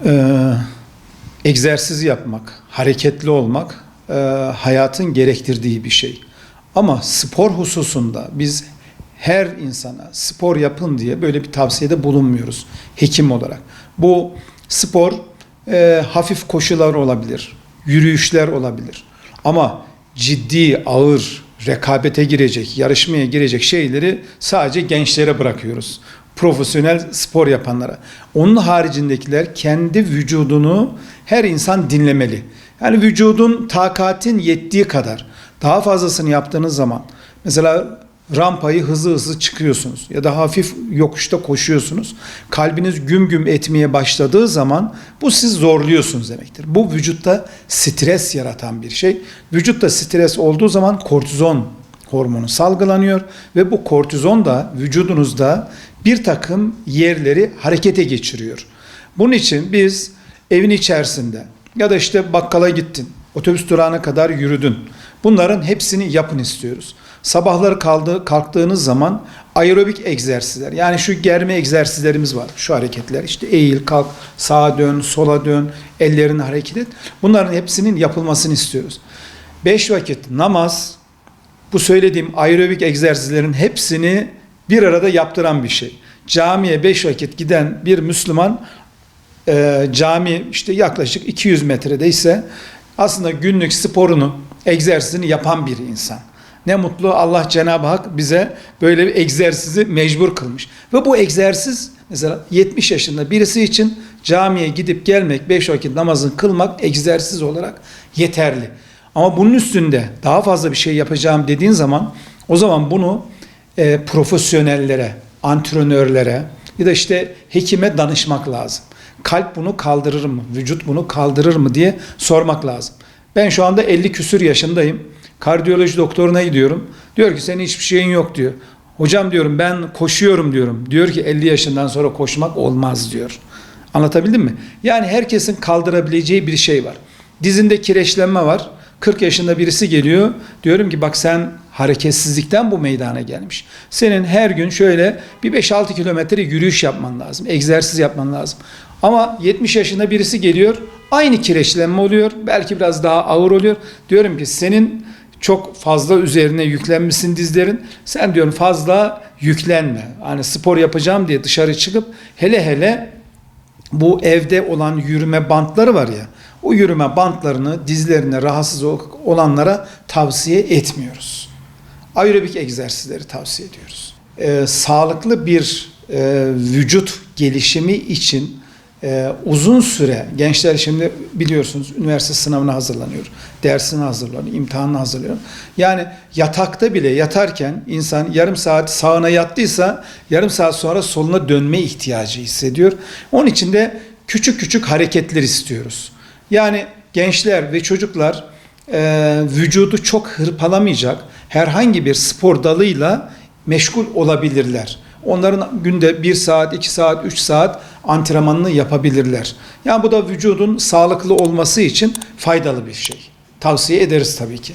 Ee, Egzersiz yapmak, hareketli olmak hayatın gerektirdiği bir şey. Ama spor hususunda biz her insana spor yapın diye böyle bir tavsiyede bulunmuyoruz hekim olarak. Bu spor hafif koşular olabilir, yürüyüşler olabilir. Ama ciddi, ağır, rekabete girecek, yarışmaya girecek şeyleri sadece gençlere bırakıyoruz. Profesyonel spor yapanlara. Onun haricindekiler kendi vücudunu her insan dinlemeli. Yani vücudun takatin yettiği kadar daha fazlasını yaptığınız zaman mesela rampayı hızlı çıkıyorsunuz ya da hafif yokuşta koşuyorsunuz. Kalbiniz güm güm etmeye başladığı zaman bu siz zorluyorsunuz demektir. Bu vücutta stres yaratan bir şey. Vücutta stres olduğu zaman kortizon hormonu salgılanıyor ve bu kortizon da vücudunuzda bir takım yerleri harekete geçiriyor. Bunun için biz evin içerisinde ya da işte bakkala gittin, otobüs durağına kadar yürüdün. Bunların hepsini yapın istiyoruz. Sabahları kalktığınız zaman aerobik egzersizler, yani şu germe egzersizlerimiz var. Şu hareketler işte eğil, kalk, sağa dön, sola dön, ellerini hareket et. Bunların hepsinin yapılmasını istiyoruz. 5 vakit namaz, bu söylediğim aerobik egzersizlerin hepsini bir arada yaptıran bir şey. Camiye 5 vakit giden bir Müslüman, cami işte yaklaşık 200 metredeyse aslında günlük sporunu, egzersizini yapan bir insan. Ne mutlu, Allah Cenab-ı Hak bize böyle bir egzersizi mecbur kılmış. Ve bu egzersiz mesela 70 yaşında birisi için camiye gidip gelmek, 5 vakit namazını kılmak egzersiz olarak yeterli. Ama bunun üstünde daha fazla bir şey yapacağım dediğin zaman o zaman bunu profesyonellere, antrenörlere ya da işte hekime danışmak lazım. Kalp bunu kaldırır mı? Vücut bunu kaldırır mı diye sormak lazım. Ben şu anda 50 küsür yaşındayım. Kardiyoloji doktoruna gidiyorum. Diyor ki senin hiçbir şeyin yok diyor. Hocam diyorum ben koşuyorum diyorum. Diyor ki 50 yaşından sonra koşmak olmaz diyor. Anlatabildim mi? Yani herkesin kaldırabileceği bir şey var. Dizinde kireçlenme var. 40 yaşında birisi geliyor. Diyorum ki bak sen hareketsizlikten bu meydana gelmiş. Senin her gün şöyle bir 5-6 kilometre yürüyüş yapman lazım. Egzersiz yapman lazım. Ama 70 yaşında birisi geliyor. Aynı kireçlenme oluyor. Belki biraz daha ağır oluyor. Diyorum ki senin çok fazla üzerine yüklenmişsin dizlerin. Sen diyorum fazla yüklenme. Hani spor yapacağım diye dışarı çıkıp hele bu evde olan yürüme bantları var ya. O yürüme bantlarını dizlerine rahatsız olanlara tavsiye etmiyoruz. Aerobik egzersizleri tavsiye ediyoruz. Sağlıklı bir vücut gelişimi için uzun süre, gençler şimdi biliyorsunuz üniversite sınavına hazırlanıyor, dersine hazırlanıyor, imtihanına hazırlanıyor. Yani yatakta bile yatarken insan yarım saat sağına yattıysa yarım saat sonra soluna dönme ihtiyacı hissediyor. Onun için de küçük hareketler istiyoruz. Yani gençler ve çocuklar vücudu çok hırpalamayacak herhangi bir spor dalıyla meşgul olabilirler. Onların günde 1 saat, 2 saat, 3 saat antrenmanını yapabilirler. Yani bu da vücudun sağlıklı olması için faydalı bir şey. Tavsiye ederiz tabii ki.